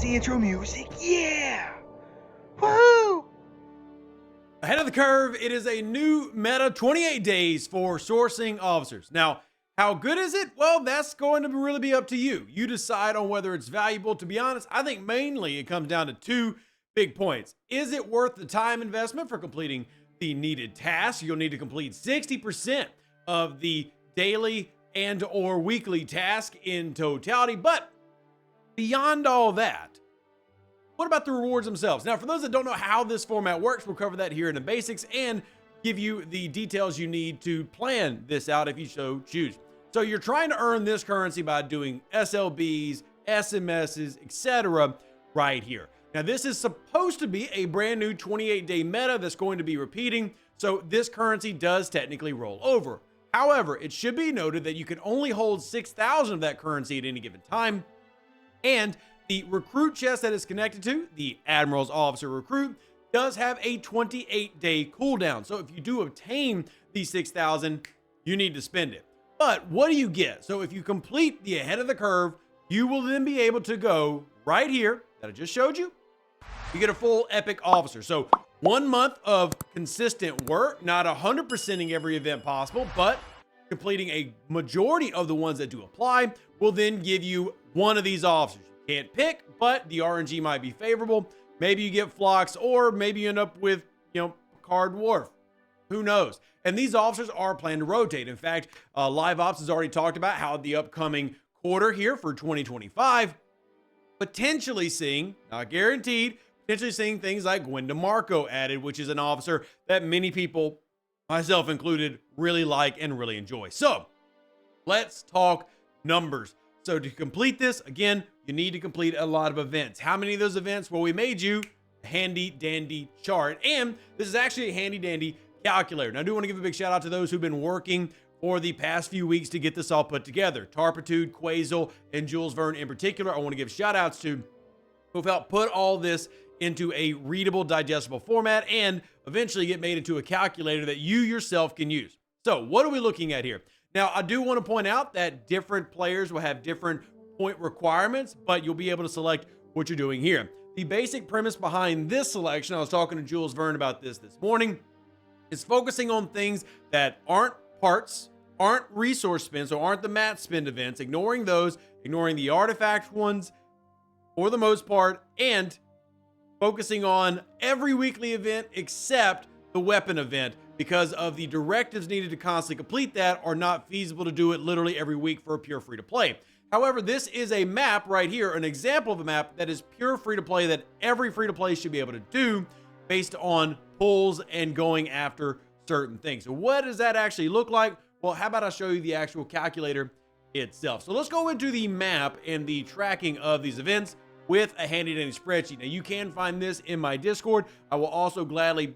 That's the intro music. Yeah! Woohoo! Ahead of the curve, it is a new meta, 28 days for sourcing officers. Now, how good is it? Well, that's going to really be up to you. You decide on whether it's valuable. To be honest, I think mainly it comes down to two big points. Is it worth the time investment for completing the needed tasks? You'll need to complete 60% of the daily and or weekly task in totality. But beyond all that, what about the rewards themselves? Now, for those that don't know how this format works, we'll cover that here in the basics and give you the details you need to plan this out if you so choose. So you're trying to earn this currency by doing SLBs, SMSs, etc. right here. Now, this is supposed to be a brand new 28-day meta that's going to be repeating, so this currency does technically roll over. However, it should be noted that you can only hold 6,000 of that currency at any given time, and the recruit chest that is connected to, the Admiral's Officer Recruit, does have a 28-day cooldown. So if you do obtain the 6,000, you need to spend it. But what do you get? So if you complete the ahead of the curve, you will then be able to go right here that I just showed you. You get a full epic officer. So 1 month of consistent work, not 100%ing every event possible, but completing a majority of the ones that do apply will then give you one of these officers. You can't pick, but the RNG might be favorable. Maybe you get Phlox, or maybe you end up with, Card Dwarf. Who knows? And these officers are planned to rotate. In fact, Live Ops has already talked about how the upcoming quarter here for 2025, potentially seeing, not guaranteed, potentially seeing things like Gwen DeMarco added, which is an officer that many people, myself included, really like and really enjoy. So let's talk numbers. So to complete this, again, you need to complete a lot of events. How many of those events? Well, we made you a handy dandy chart, and this is actually a handy dandy calculator. Now, I do want to give a big shout out to those who've been working for the past few weeks to get this all put together. Tarpitude, Quasel, and Jules Verne in particular. I want to give shout outs to who've helped put all this into a readable, digestible format and eventually get made into a calculator that you yourself can use. So what are we looking at here? Now, I do want to point out that different players will have different point requirements, but you'll be able to select what you're doing here. The basic premise behind this selection, I was talking to Jules Verne about this morning, is focusing on things that aren't parts, aren't resource spend, so aren't the mat spend events, ignoring those, ignoring the artifact ones for the most part, and focusing on every weekly event except the weapon event, because of the directives needed to constantly complete that are not feasible to do it literally every week for a pure free-to-play. However, this is a map right here, an example of a map that is pure free-to-play that every free-to-play should be able to do based on pulls and going after certain things. So what does that actually look like? Well, how about I show you the actual calculator itself. So let's go into the map and the tracking of these events with a handy dandy spreadsheet. Now, you can find this in my Discord. I will also gladly,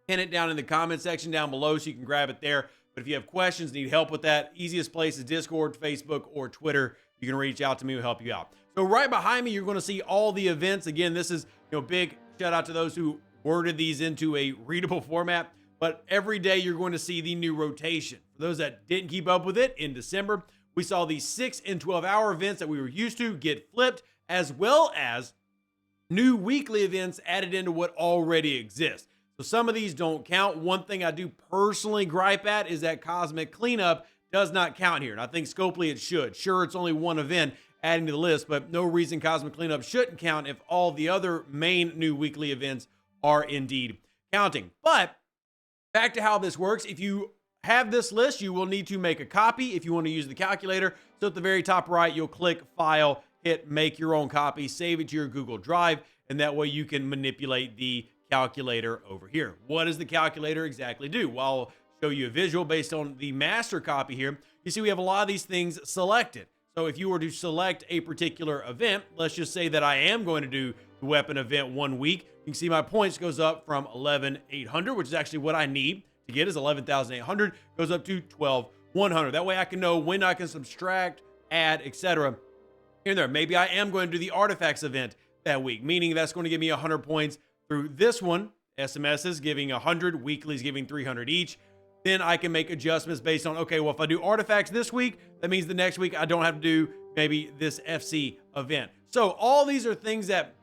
pin it down in the comment section down below so you can grab it there. But if you have questions, need help with that, easiest place is Discord, Facebook, or Twitter. You can reach out to me, we'll help you out. So right behind me, you're going to see all the events. Again, this is, big shout out to those who worded these into a readable format. But every day you're going to see the new rotation. For those that didn't keep up with it, in December, we saw these 6 and 12-hour events that we were used to get flipped, as well as new weekly events added into what already exists. So some of these don't count. One thing I do personally gripe at is that Cosmic Cleanup does not count here. And I think scopely it should. Sure, it's only one event adding to the list, but no reason Cosmic Cleanup shouldn't count if all the other main new weekly events are indeed counting. But back to how this works. If you have this list, you will need to make a copy if you want to use the calculator. So at the very top right, you'll click File, hit Make Your Own Copy, save it to your Google Drive, and that way you can manipulate the calculator over here. What does the calculator exactly do? Well, I'll show you a visual based on the master copy here. You see we have a lot of these things selected. So if you were to select a particular event, let's just say that I am going to do the weapon event 1 week, you can see my points goes up from 11,800, which is actually what I need to get is 11,800, goes up to 12,100. That way I can know when I can subtract, add, etc. in there. Maybe I am going to do the artifacts event that week, meaning that's going to give me 100 points through this one. SMSs giving 100, weeklies giving 300 each. Then I can make adjustments based on, okay, well, if I do artifacts this week, that means the next week I don't have to do maybe this FC event. So all these are things that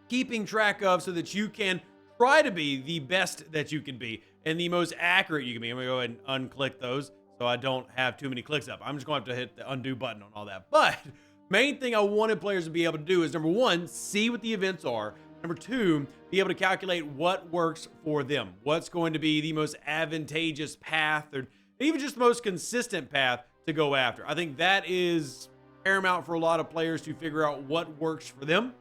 keeping track of so that you can try to be the best that you can be and the most accurate you can be. I'm gonna go ahead and unclick those so I don't have too many clicks up. I'm just going to have to hit the undo button on all that. But main thing I wanted players to be able to do is, number one, see what the events are. Number two, be able to calculate what works for them. What's going to be the most advantageous path, or even just the most consistent path to go after. I think that is paramount for a lot of players to figure out what works for them.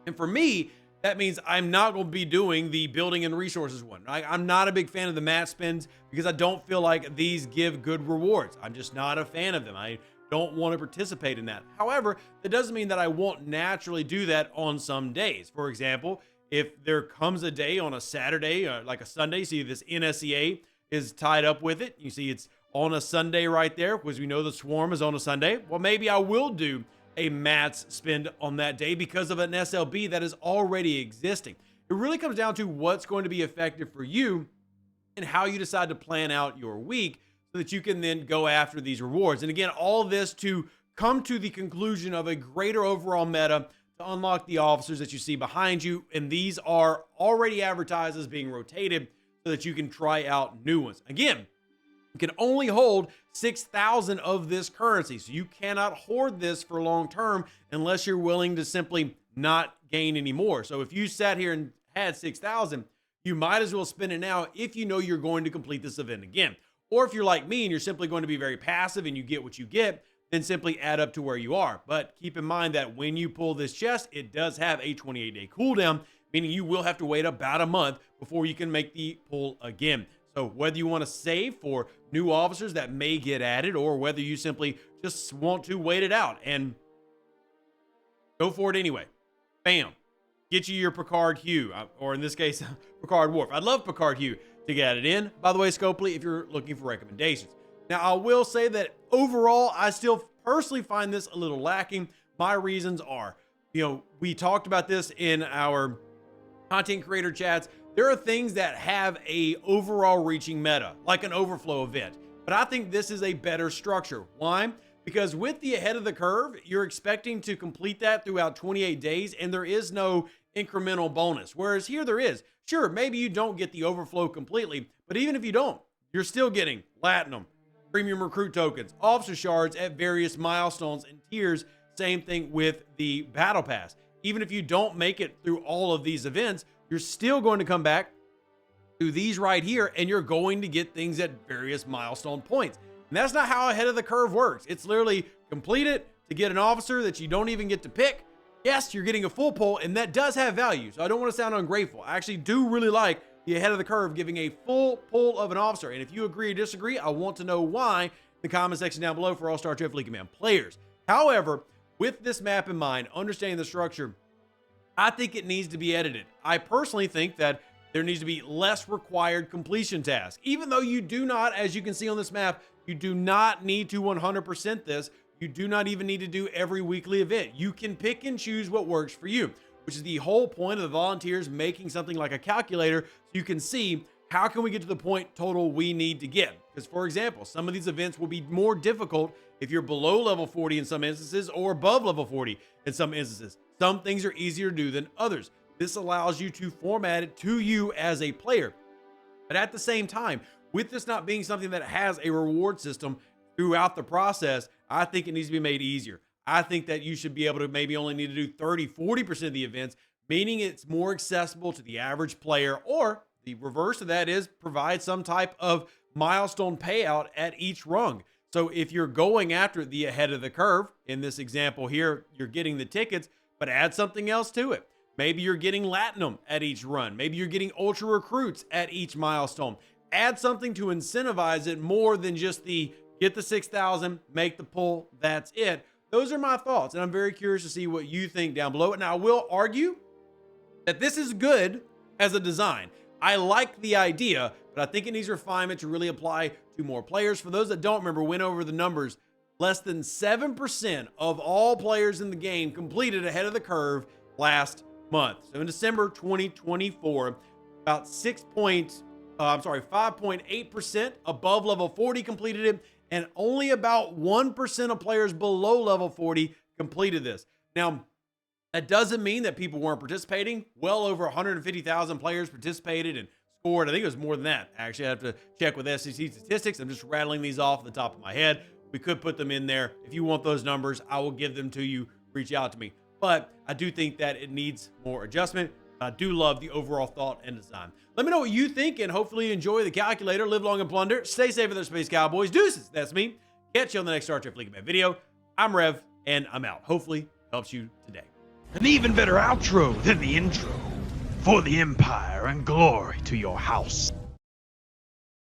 And for me, that means I'm not going to be doing the building and resources one. I'm not a big fan of the mat spins because I don't feel like these give good rewards. I'm just not a fan of them. I don't want to participate in that. However, that doesn't mean that I won't naturally do that on some days. For example, if there comes a day on a Saturday, like a Sunday, see this NSEA is tied up with it. You see it's on a Sunday right there because we know the swarm is on a Sunday. Well, maybe I will do a mats spend on that day because of an SLB that is already existing. It really comes down to what's going to be effective for you and how you decide to plan out your week so that you can then go after these rewards. And again, all this to come to the conclusion of a greater overall meta to unlock the officers that you see behind you. And these are already advertised as being rotated so that you can try out new ones. Again, you can only hold 6,000 of this currency. So you cannot hoard this for long term unless you're willing to simply not gain any more. So if you sat here and had 6,000, you might as well spend it now if you know you're going to complete this event again. Or if you're like me and you're simply going to be very passive and you get what you get, then simply add up to where you are. But keep in mind that when you pull this chest, it does have a 28-day cooldown, meaning you will have to wait about a month before you can make the pull again. So whether you want to save for new officers that may get added, or whether you simply just want to wait it out and go for it anyway. Bam. Get you your Picard Hue, or in this case, Picard Worf. I'd love Picard Hue to get it in. By the way, Scopely, if you're looking for recommendations. Now, I will say that overall, I still personally find this a little lacking. My reasons are, we talked about this in our content creator chats. There are things that have a overall reaching meta, like an overflow event. But I think this is a better structure. Why? Because with the ahead of the curve, you're expecting to complete that throughout 28 days, and there is no incremental bonus. Whereas here there is. Sure, maybe you don't get the overflow completely, but even if you don't, you're still getting Platinum, Premium Recruit tokens, Officer Shards at various milestones and tiers. Same thing with the Battle Pass. Even if you don't make it through all of these events, you're still going to come back to these right here, and you're going to get things at various milestone points. And that's not how ahead of the curve works. It's literally complete it to get an officer that you don't even get to pick. Yes, you're getting a full pull, and that does have value. So I don't want to sound ungrateful. I actually do really like the ahead of the curve giving a full pull of an officer. And if you agree or disagree, I want to know why in the comment section down below for all Star Trek Fleet Command players. However, with this map in mind, understanding the structure, I think it needs to be edited. I personally think that there needs to be less required completion tasks. Even though you do not, as you can see on this map, you do not need to 100% this. You do not even need to do every weekly event. You can pick and choose what works for you, which is the whole point of the volunteers making something like a calculator so you can see how can we get to the point total we need to get. Because for example, some of these events will be more difficult if you're below level 40 in some instances or above level 40 in some instances. Some things are easier to do than others. This allows you to format it to you as a player. But at the same time, with this not being something that has a reward system throughout the process, I think it needs to be made easier. I think that you should be able to maybe only need to do 30-40% of the events, meaning it's more accessible to the average player, or the reverse of that is provide some type of milestone payout at each rung. So if you're going after the ahead of the curve, in this example here, you're getting the tickets, but add something else to it. Maybe you're getting Latinum at each run. Maybe you're getting Ultra Recruits at each milestone. Add something to incentivize it more than just the get the 6,000, make the pull, that's it. Those are my thoughts, and I'm very curious to see what you think down below. And I will argue that this is good as a design. I like the idea, but I think it needs refinement to really apply to more players. For those that don't remember, went over the numbers. Less than 7% of all players in the game completed ahead of the curve last month. So in December 2024, about 5.8% above level 40 completed it, and only about 1% of players below level 40 completed this. Now, That doesn't mean that people weren't participating. Well over 150,000 players participated and scored. I think it was more than that. Actually, I have to check with STFC statistics. I'm just rattling these off at the top of my head. We could put them in there. If you want those numbers, I will give them to you. Reach out to me. But I do think that it needs more adjustment. I do love the overall thought and design. Let me know what you think, and hopefully you enjoy the calculator. Live long and plunder. Stay safe with their Space Cowboys. Deuces, that's me. Catch you on the next Star Trek Fleet Command video. I'm Rev, and I'm out. Hopefully helps you today. An even better outro than the intro. For the Empire and glory to your house.